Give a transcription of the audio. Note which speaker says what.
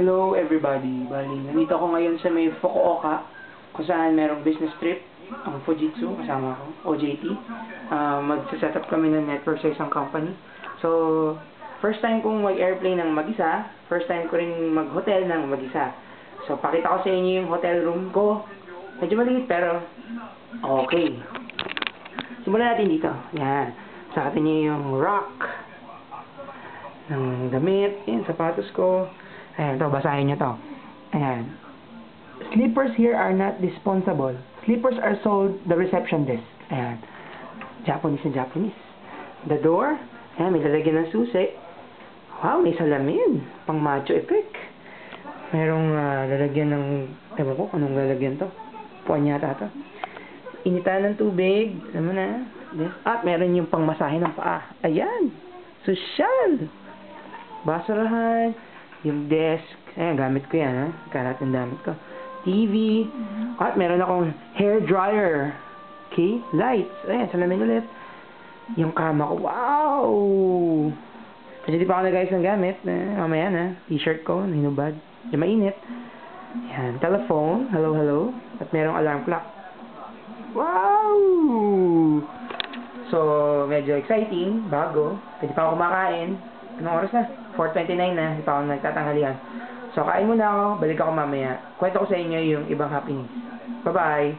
Speaker 1: Hello everybody, bali, nandito ako ngayon sa may Fukuoka kung saan merong business trip ang Fujitsu, kasama ko, OJT. Magsa-set up kami ng network sa isang company. So, first time kong mag-airplane ng mag-isa, first time ko rin mag-hotel ng mag-isa. So, pakita ko sa inyo yung hotel room ko. Medyo maliit pero okay. Simulan natin dito. Yan. Sakatin niyo yung rock ng damit, yung sapatos ko. Ayan, ito, basahin nyo to. Ayan. Slippers here are not dispensable. Slippers are sold the reception desk. Ayan. Japanese na Japanese. The door. Ayan, may lalagyan ng susi. Wow, may salamin. Pang macho effect. Merong lalagyan ng, ewan ko, anong lalagyan to? Puwan yata to. Initan ng tubig. Alam mo na. Yes. At meron yung pangmasahe ng paa. Ayan. Sosyal. Basurahan. Yung desk, ayan, gamit ko yan, ha? Karat yung gamit ko. TV, at meron akong hair dryer. Okay, lights, ayan, salamin ulit. Yung kama ko, wow! Kasi di pa ako nag-ayos ng gamit, mamaya na, t-shirt ko, hinubad, yung mainit. Ayan, telephone, hello, hello. At merong alarm clock. Wow! So, medyo exciting, bago. Pwede pa ako kumakain. Anong oras na? 4:29 na, hindi pa ako nagtatanghalian. So, kain muna ako, balik ako mamaya. Kwento ko sa inyo yung ibang happenings. Bye-bye!